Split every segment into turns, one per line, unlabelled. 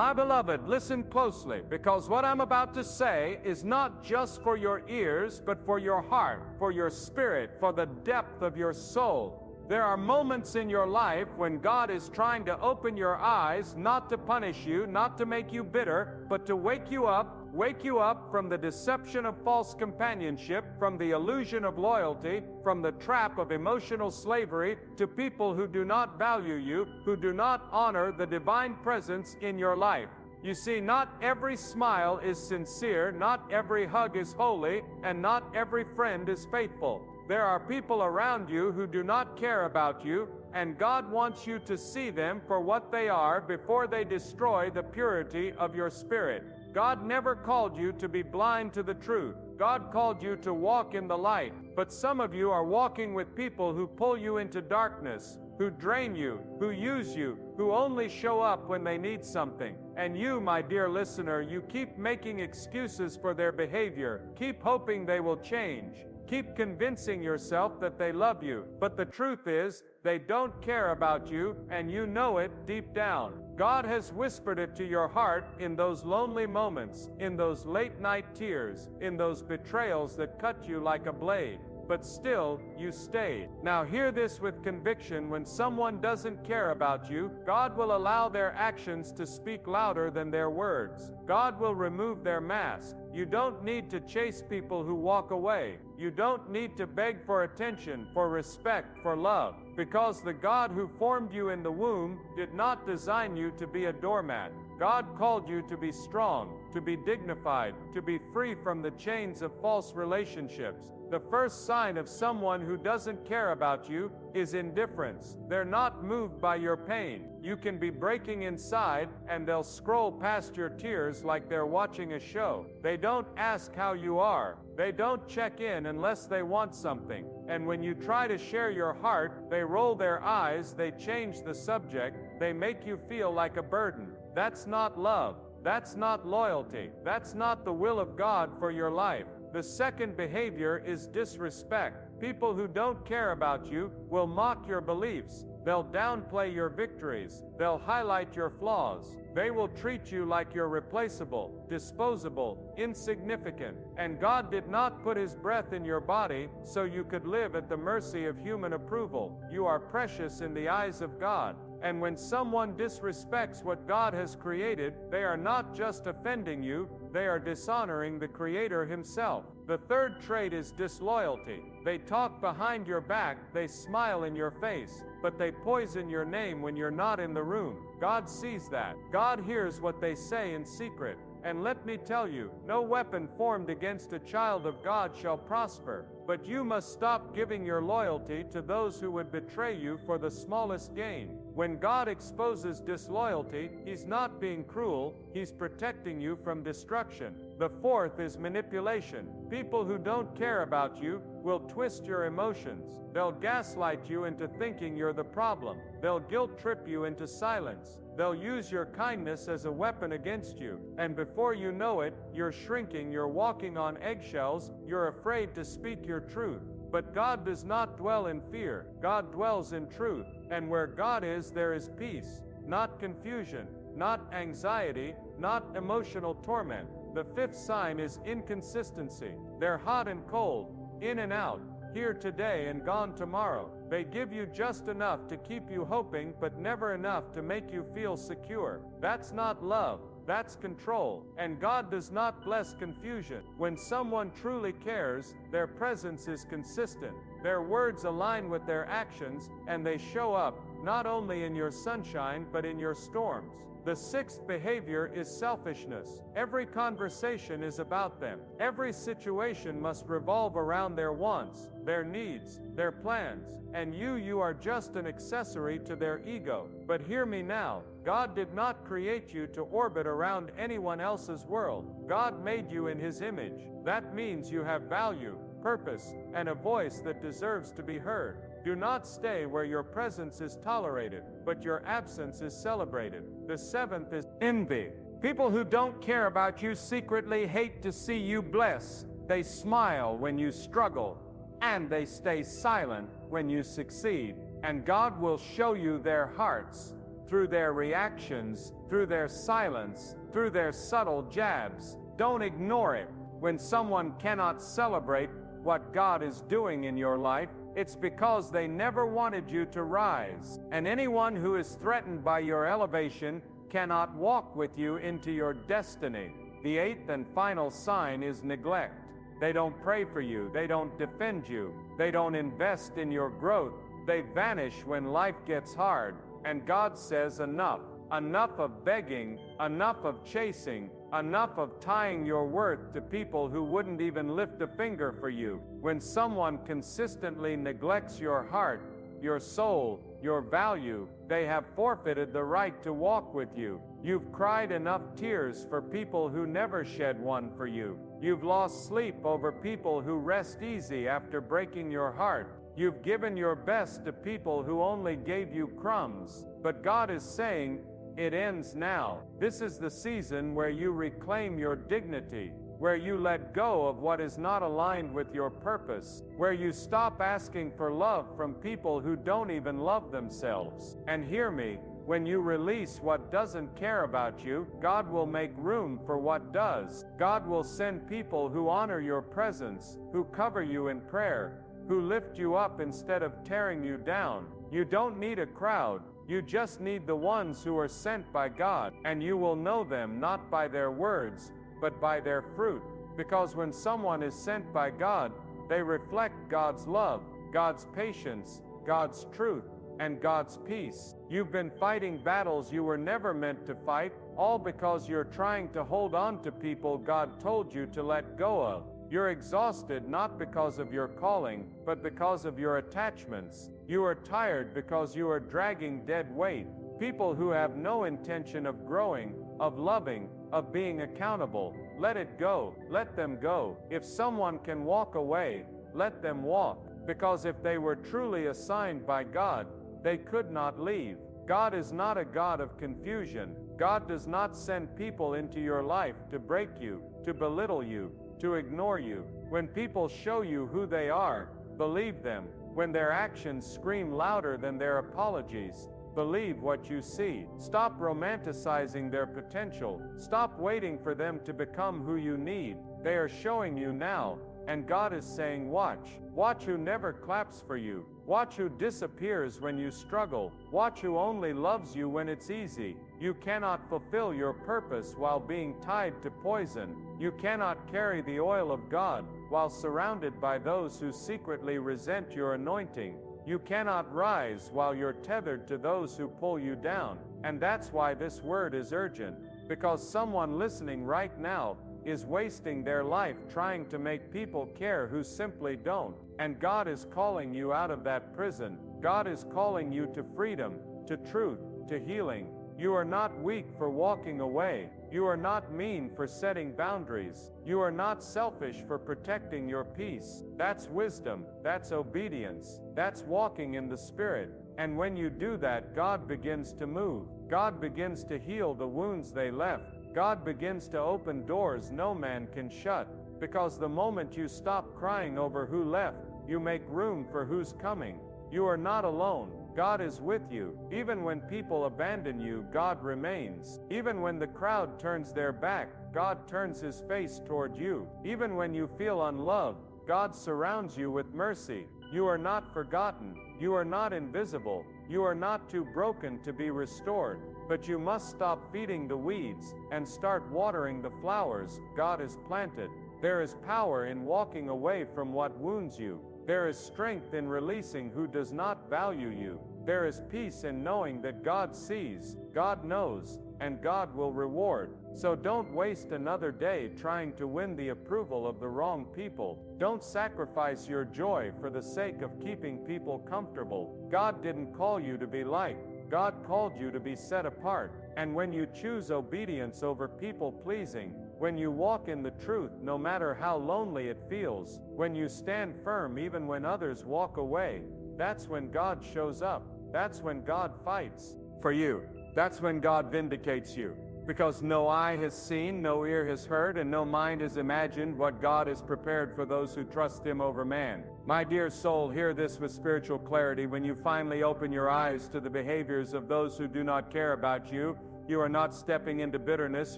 My beloved, listen closely, because what I'm about to say is not just for your ears, but for your heart, for your spirit, for the depth of your soul. There are moments in your life when God is trying to open your eyes, not to punish you, not to make you bitter, but to wake you up from the deception of false companionship, from the illusion of loyalty, from the trap of emotional slavery, to people who do not value you, who do not honor the divine presence in your life. You see, not every smile is sincere, not every hug is holy, and not every friend is faithful. There are people around you who do not care about you, and God wants you to see them for what they are before they destroy the purity of your spirit. God never called you to be blind to the truth. God called you to walk in the light. But some of you are walking with people who pull you into darkness, who drain you, who use you, who only show up when they need something. And you, my dear listener, you keep making excuses for their behavior. Keep hoping they will change. Keep convincing yourself that they love you. But the truth is, they don't care about you, and you know it deep down. God has whispered it to your heart in those lonely moments, in those late night tears, in those betrayals that cut you like a blade. But still, you stayed. Now hear this with conviction: when someone doesn't care about you, God will allow their actions to speak louder than their words. God will remove their mask. You don't need to chase people who walk away. You don't need to beg for attention, for respect, for love, because the God who formed you in the womb did not design you to be a doormat. God called you to be strong, to be dignified, to be free from the chains of false relationships. The first sign of someone who doesn't care about you is indifference. They're not moved by your pain. You can be breaking inside, and they'll scroll past your tears like they're watching a show. They don't ask how you are. They don't check in unless they want something. And when you try to share your heart, they roll their eyes, they change the subject, they make you feel like a burden. That's not love. That's not loyalty. That's not the will of God for your life. The second behavior is disrespect. People who don't care about you will mock your beliefs. They'll downplay your victories. They'll highlight your flaws. They will treat you like you're replaceable, disposable, insignificant. And God did not put His breath in your body so you could live at the mercy of human approval. You are precious in the eyes of God. And when someone disrespects what God has created, they are not just offending you, they are dishonoring the Creator Himself. The third trait is disloyalty. They talk behind your back, they smile in your face, but they poison your name when you're not in the room. God sees that. God hears what they say in secret. And let me tell you, no weapon formed against a child of God shall prosper. But you must stop giving your loyalty to those who would betray you for the smallest gain. When God exposes disloyalty, He's not being cruel, He's protecting you from destruction. The fourth is manipulation. People who don't care about you will twist your emotions. They'll gaslight you into thinking you're the problem. They'll guilt trip you into silence. They'll use your kindness as a weapon against you. And before you know it, you're shrinking, you're walking on eggshells, you're afraid to speak your truth. But God does not dwell in fear. God dwells in truth. And where God is, there is peace, not confusion, not anxiety, not emotional torment. The fifth sign is inconsistency. They're hot and cold, in and out, here today and gone tomorrow. They give you just enough to keep you hoping, but never enough to make you feel secure. That's not love. That's control. And God does not bless confusion. When someone truly cares, their presence is consistent. Their words align with their actions, and they show up, not only in your sunshine, but in your storms. The sixth behavior is selfishness. Every conversation is about them. Every situation must revolve around their wants, their needs, their plans. And you are just an accessory to their ego. But hear me now. God did not create you to orbit around anyone else's world. God made you in His image. That means you have value, purpose, and a voice that deserves to be heard. Do not stay where your presence is tolerated, but your absence is celebrated. The seventh is envy. People who don't care about you secretly hate to see you bless. They smile when you struggle, and they stay silent when you succeed. And God will show you their hearts through their reactions, through their silence, through their subtle jabs. Don't ignore it. When someone cannot celebrate what God is doing in your life, it's because they never wanted you to rise. And anyone who is threatened by your elevation cannot walk with you into your destiny. The eighth and final sign is neglect. They don't pray for you. They don't defend you. They don't invest in your growth. They vanish when life gets hard. And God says enough. Enough of begging, enough of chasing, enough of tying your worth to people who wouldn't even lift a finger for you. When someone consistently neglects your heart, your soul, your value, they have forfeited the right to walk with you. You've cried enough tears for people who never shed one for you. You've lost sleep over people who rest easy after breaking your heart. You've given your best to people who only gave you crumbs. But God is saying, it ends now. This is the season where you reclaim your dignity, where you let go of what is not aligned with your purpose, where you stop asking for love from people who don't even love themselves. And hear me, when you release what doesn't care about you, God will make room for what does. God will send people who honor your presence, who cover you in prayer, who lift you up instead of tearing you down. You don't need a crowd. You just need the ones who are sent by God, and you will know them not by their words, but by their fruit. Because when someone is sent by God, they reflect God's love, God's patience, God's truth, and God's peace. You've been fighting battles you were never meant to fight, all because you're trying to hold on to people God told you to let go of. You're exhausted not because of your calling, but because of your attachments. You are tired because you are dragging dead weight. People who have no intention of growing, of loving, of being accountable. Let it go. Let them go. If someone can walk away, let them walk. Because if they were truly assigned by God, they could not leave. God is not a God of confusion. God does not send people into your life to break you, to belittle you, to ignore you. When people show you who they are, believe them. When their actions scream louder than their apologies, believe what you see. Stop romanticizing their potential. Stop waiting for them to become who you need. They are showing you now, and God is saying, watch. Watch who never claps for you. Watch who disappears when you struggle. Watch who only loves you when it's easy. You cannot fulfill your purpose while being tied to poison. You cannot carry the oil of God while surrounded by those who secretly resent your anointing. You cannot rise while you're tethered to those who pull you down. And that's why this word is urgent, because someone listening right now is wasting their life trying to make people care who simply don't. And God is calling you out of that prison. God is calling you to freedom, to truth, to healing. You are not weak for walking away. You are not mean for setting boundaries. You are not selfish for protecting your peace. That's wisdom. That's obedience. That's walking in the Spirit. And when you do that, God begins to move. God begins to heal the wounds they left. God begins to open doors no man can shut. Because the moment you stop crying over who left, you make room for who's coming. You are not alone. God is with you. Even when people abandon you, God remains. Even when the crowd turns their back, God turns his face toward you. Even when you feel unloved, God surrounds you with mercy. You are not forgotten. You are not invisible. You are not too broken to be restored. But you must stop feeding the weeds and start watering the flowers God has planted. There is power in walking away from what wounds you. There is strength in releasing who does not value you. There is peace in knowing that God sees, God knows, and God will reward. So don't waste another day trying to win the approval of the wrong people. Don't sacrifice your joy for the sake of keeping people comfortable. God didn't call you to be liked. God called you to be set apart. And when you choose obedience over people-pleasing, when you walk in the truth no matter how lonely it feels, when you stand firm even when others walk away, that's when God shows up. That's when God fights for you. That's when God vindicates you. Because no eye has seen, no ear has heard, and no mind has imagined what God has prepared for those who trust Him over man. My dear soul, hear this with spiritual clarity. When you finally open your eyes to the behaviors of those who do not care about you, you are not stepping into bitterness,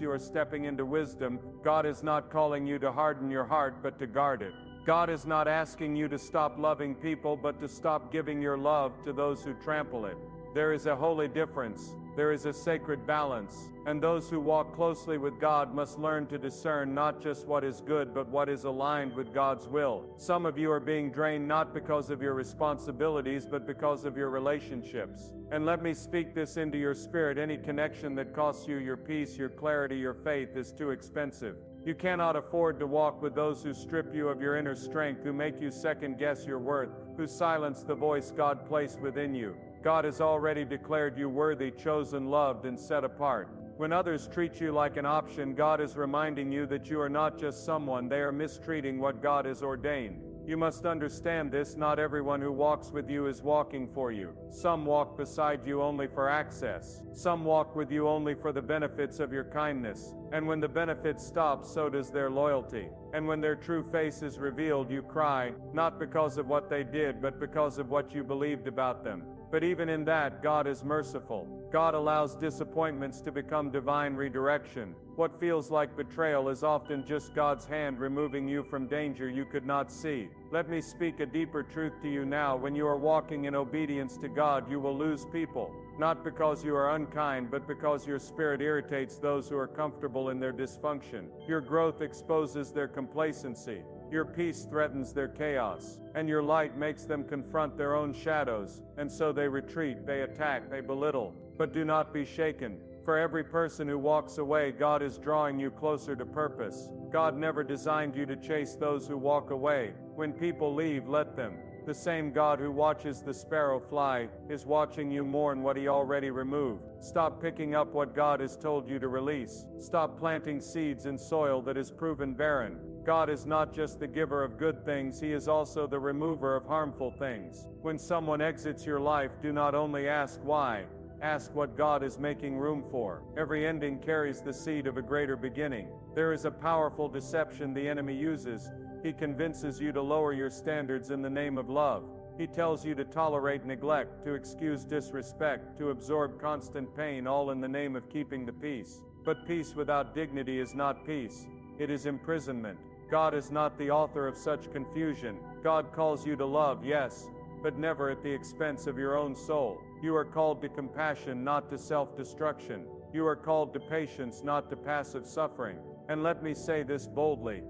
you are stepping into wisdom. God is not calling you to harden your heart, but to guard it. God is not asking you to stop loving people, but to stop giving your love to those who trample it. There is a holy difference. There is a sacred balance, and those who walk closely with God must learn to discern not just what is good, but what is aligned with God's will. Some of you are being drained not because of your responsibilities, but because of your relationships. And let me speak this into your spirit: any connection that costs you your peace, your clarity, your faith is too expensive. You cannot afford to walk with those who strip you of your inner strength, who make you second-guess your worth, who silence the voice God placed within you. God has already declared you worthy, chosen, loved, and set apart. When others treat you like an option, God is reminding you that you are not just someone. They are mistreating what God has ordained. You must understand this: not everyone who walks with you is walking for you. Some walk beside you only for access. Some walk with you only for the benefits of your kindness. And when the benefits stop, so does their loyalty. And when their true face is revealed, you cry, not because of what they did, but because of what you believed about them. But even in that, God is merciful. God allows disappointments to become divine redirection. What feels like betrayal is often just God's hand removing you from danger you could not see. Let me speak a deeper truth to you now. When you are walking in obedience to God, you will lose people. Not because you are unkind, but because your spirit irritates those who are comfortable in their dysfunction. Your growth exposes their complacency. Your peace threatens their chaos, and your light makes them confront their own shadows, and so they retreat, they attack, they belittle. But do not be shaken. For every person who walks away, God is drawing you closer to purpose. God never designed you to chase those who walk away. When people leave, let them. The same God who watches the sparrow fly is watching you mourn what He already removed. Stop picking up what God has told you to release. Stop planting seeds in soil that is proven barren. God is not just the giver of good things, He is also the remover of harmful things. When someone exits your life, do not only ask why, ask what God is making room for. Every ending carries the seed of a greater beginning. There is a powerful deception the enemy uses. He convinces you to lower your standards in the name of love. He tells you to tolerate neglect, to excuse disrespect, to absorb constant pain, all in the name of keeping the peace. But peace without dignity is not peace. It is imprisonment. God is not the author of such confusion. God calls you to love, yes, but never at the expense of your own soul. You are called to compassion, not to self-destruction. You are called to patience, not to passive suffering. And let me say this boldly: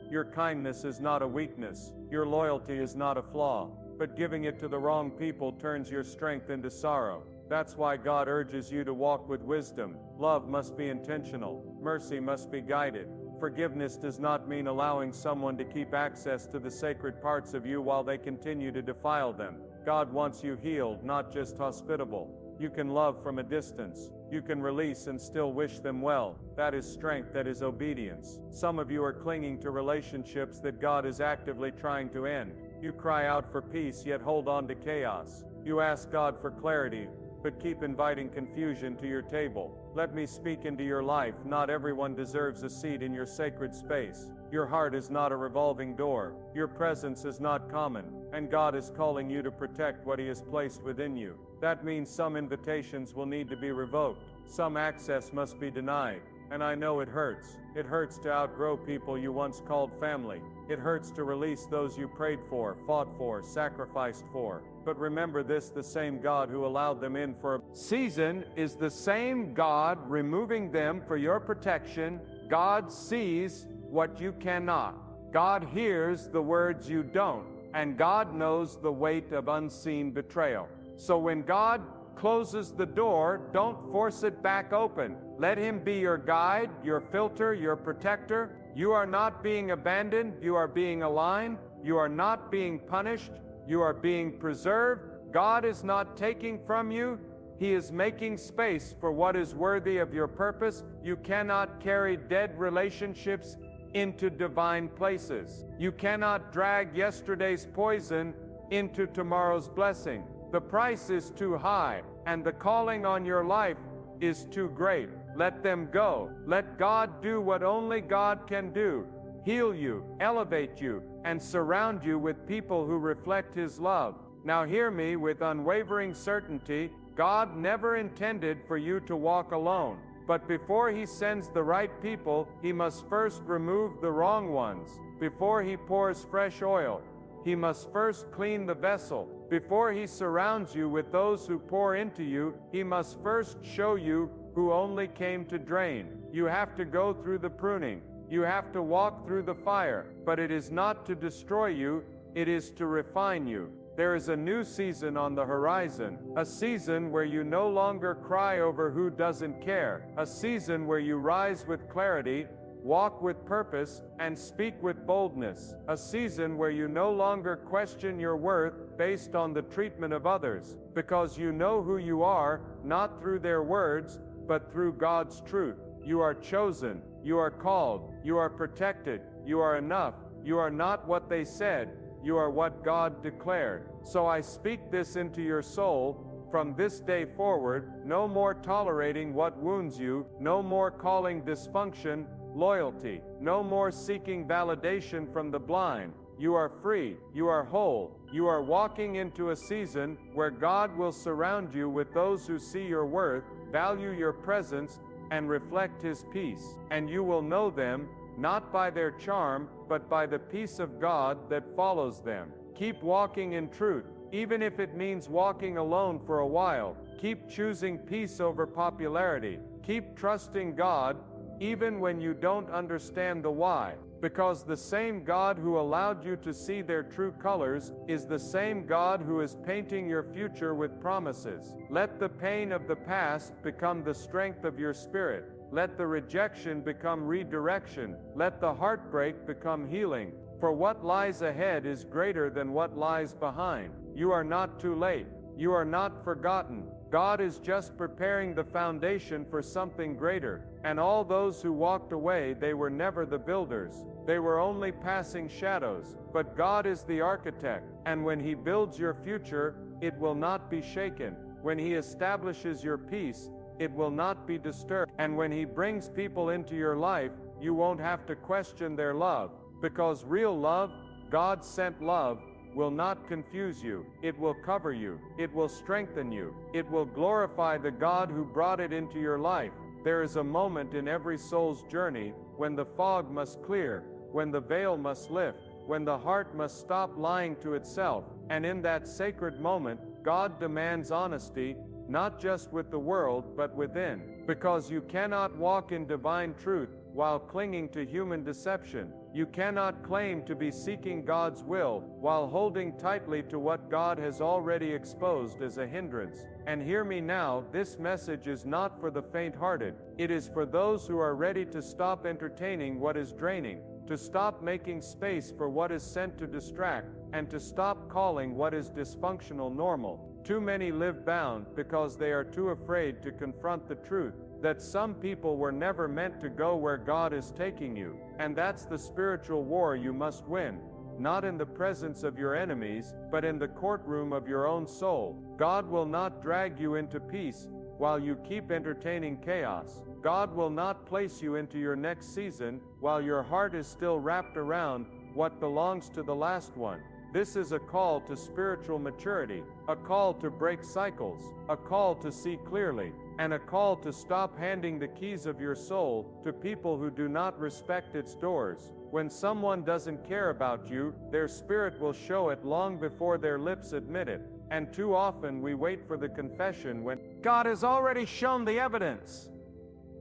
your kindness is not a weakness. Your loyalty is not a flaw. But giving it to the wrong people turns your strength into sorrow. That's why God urges you to walk with wisdom. Love must be intentional. Mercy must be guided. Forgiveness does not mean allowing someone to keep access to the sacred parts of you while they continue to defile them. God wants you healed, not just hospitable. You can love from a distance. You can release and still wish them well. That is strength, that is obedience. Some of you are clinging to relationships that God is actively trying to end. You cry out for peace, yet hold on to chaos. You ask God for clarity, but keep inviting confusion to your table. Let me speak into your life. Not everyone deserves a seat in your sacred space. Your heart is not a revolving door. Your presence is not common, and God is calling you to protect what He has placed within you. That means some invitations will need to be revoked. Some access must be denied. And I know it hurts. It hurts to outgrow people you once called family. It hurts to release those you prayed for, fought for, sacrificed for. But remember this: the same God who allowed them in for a season is the same God removing them for your protection. God sees what you cannot. God hears the words you don't. And God knows the weight of unseen betrayal. So when God closes the door, don't force it back open. Let Him be your guide, your filter, your protector. You are not being abandoned. You are being aligned. You are not being punished. You are being preserved. God is not taking from you. He is making space for what is worthy of your purpose. You cannot carry dead relationships into divine places. You cannot drag yesterday's poison into tomorrow's blessing. The price is too high, and the calling on your life is too great. let them go. Let God do what only God can do. Heal you, elevate you, and surround you with people who reflect His love. Now hear me with unwavering certainty. God never intended for you to walk alone. But before He sends the right people, He must first remove the wrong ones. Before He pours fresh oil, He must first clean the vessel. Before He surrounds you with those who pour into you, He must first show you who only came to drain. You have to go through the pruning. You have to walk through the fire. But it is not to destroy you, it is to refine you. There is a new season on the horizon, a season where you no longer cry over who doesn't care, a season where you rise with clarity, walk with purpose, and speak with boldness, a season where you no longer question your worth based on the treatment of others, because you know who you are, not through their words, but through God's truth. You are chosen, you are called, you are protected, you are enough, you are not what they said, you are what God declared. So I speak this into your soul. From this day forward, no more tolerating what wounds you, no more calling dysfunction loyalty, no more seeking validation from the blind. You are free, you are whole, you are walking into a season where God will surround you with those who see your worth, value your presence, and reflect His peace. And you will know them, not by their charm, but by the peace of God that follows them. Keep walking in truth, even if it means walking alone for a while. Keep choosing peace over popularity. Keep trusting God, even when you don't understand the why. Because the same God who allowed you to see their true colors is the same God who is painting your future with promises. Let the pain of the past become the strength of your spirit. Let the rejection become redirection. Let the heartbreak become healing. For what lies ahead is greater than what lies behind. You are not too late. You are not forgotten. God is just preparing the foundation for something greater. And all those who walked away, they were never the builders. They were only passing shadows. But God is the architect. And when He builds your future, it will not be shaken. When He establishes your peace, it will not be disturbed. And when He brings people into your life, you won't have to question their love. Because real love, God-sent love, will not confuse you. It will cover you. It will strengthen you. It will glorify the God who brought it into your life. There is a moment in every soul's journey when the fog must clear, when the veil must lift, when the heart must stop lying to itself. And in that sacred moment, God demands honesty, not just with the world, but within. Because you cannot walk in divine truth while clinging to human deception. You cannot claim to be seeking God's will while holding tightly to what God has already exposed as a hindrance. And hear me now, this message is not for the faint-hearted. It is for those who are ready to stop entertaining what is draining, to stop making space for what is sent to distract, and to stop calling what is dysfunctional normal. Too many live bound because they are too afraid to confront the truth that some people were never meant to go where God is taking you. And that's the spiritual war you must win, not in the presence of your enemies, but in the courtroom of your own soul. God will not drag you into peace while you keep entertaining chaos. God will not place you into your next season while your heart is still wrapped around what belongs to the last one. This is a call to spiritual maturity, a call to break cycles, a call to see clearly, and a call to stop handing the keys of your soul to people who do not respect its doors. When someone doesn't care about you, their spirit will show it long before their lips admit it. And too often we wait for the confession when God has already shown the evidence.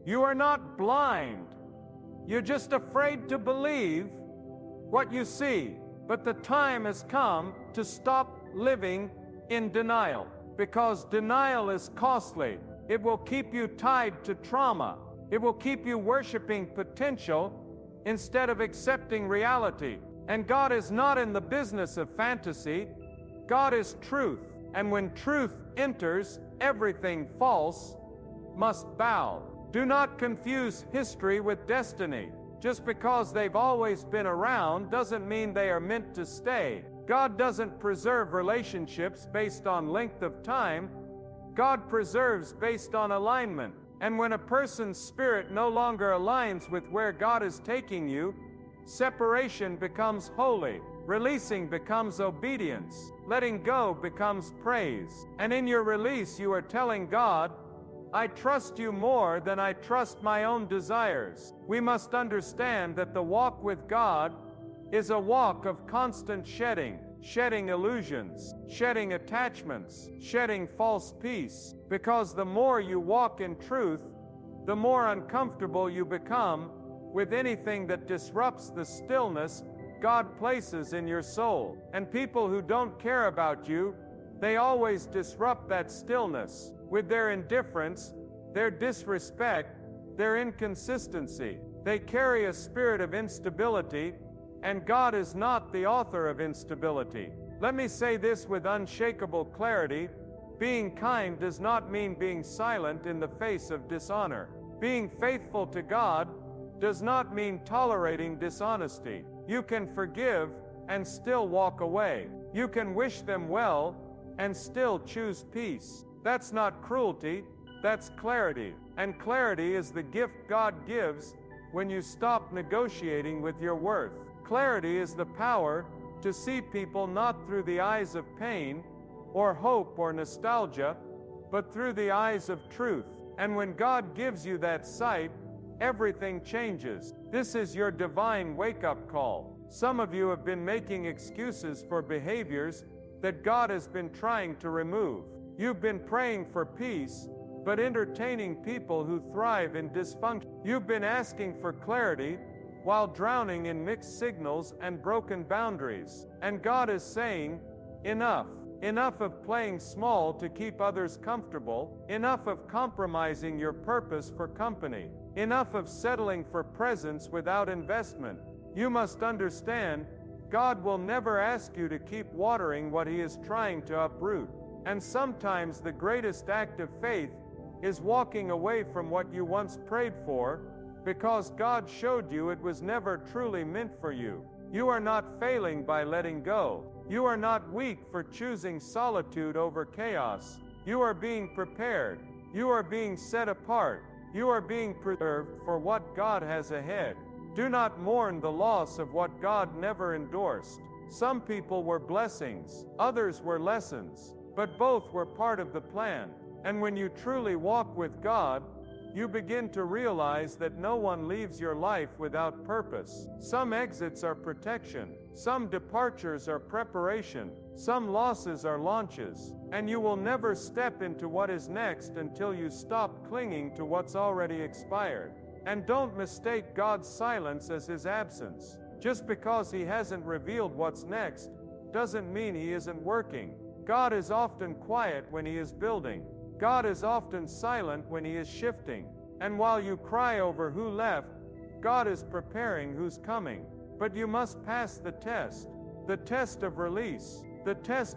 You are not blind. You're just afraid to believe what you see. But the time has come to stop living in denial, because denial is costly. It will keep you tied to trauma. It will keep you worshiping potential instead of accepting reality. And God is not in the business of fantasy. God is truth. And when truth enters, everything false must bow. Do not confuse history with destiny. Just because they've always been around doesn't mean they are meant to stay. God doesn't preserve relationships based on length of time. God preserves based on alignment. And when a person's spirit no longer aligns with where God is taking you, separation becomes holy. Releasing becomes obedience. Letting go becomes praise. And in your release, you are telling God, I trust you more than I trust my own desires. We must understand that the walk with God is a walk of constant shedding. Shedding illusions, shedding attachments, shedding false peace. Because the more you walk in truth, the more uncomfortable you become with anything that disrupts the stillness God places in your soul. And people who don't care about you, they always disrupt that stillness with their indifference, their disrespect, their inconsistency. They carry a spirit of instability, and God is not the author of instability. Let me say this with unshakable clarity. Being kind does not mean being silent in the face of dishonor. Being faithful to God does not mean tolerating dishonesty. You can forgive and still walk away. You can wish them well and still choose peace. That's not cruelty, that's clarity. And clarity is the gift God gives when you stop negotiating with your worth. Clarity is the power to see people not through the eyes of pain or hope or nostalgia, but through the eyes of truth. And when God gives you that sight, everything changes. This is your divine wake-up call. Some of you have been making excuses for behaviors that God has been trying to remove. You've been praying for peace, but entertaining people who thrive in dysfunction. You've been asking for clarity while drowning in mixed signals and broken boundaries. And God is saying, enough. Enough of playing small to keep others comfortable. Enough of compromising your purpose for company. Enough of settling for presence without investment. You must understand, God will never ask you to keep watering what He is trying to uproot. And sometimes the greatest act of faith is walking away from what you once prayed for, because God showed you it was never truly meant for you. You are not failing by letting go. You are not weak for choosing solitude over chaos. You are being prepared. You are being set apart. You are being preserved for what God has ahead. Do not mourn the loss of what God never endorsed. Some people were blessings, others were lessons, but both were part of the plan. And when you truly walk with God, you begin to realize that no one leaves your life without purpose. Some exits are protection, some departures are preparation, some losses are launches, and you will never step into what is next until you stop clinging to what's already expired. And don't mistake God's silence as His absence. Just because He hasn't revealed what's next doesn't mean He isn't working. God is often quiet when He is building. God is often silent when He is shifting. And while you cry over who left, God is preparing who's coming. But you must pass the test of release, the test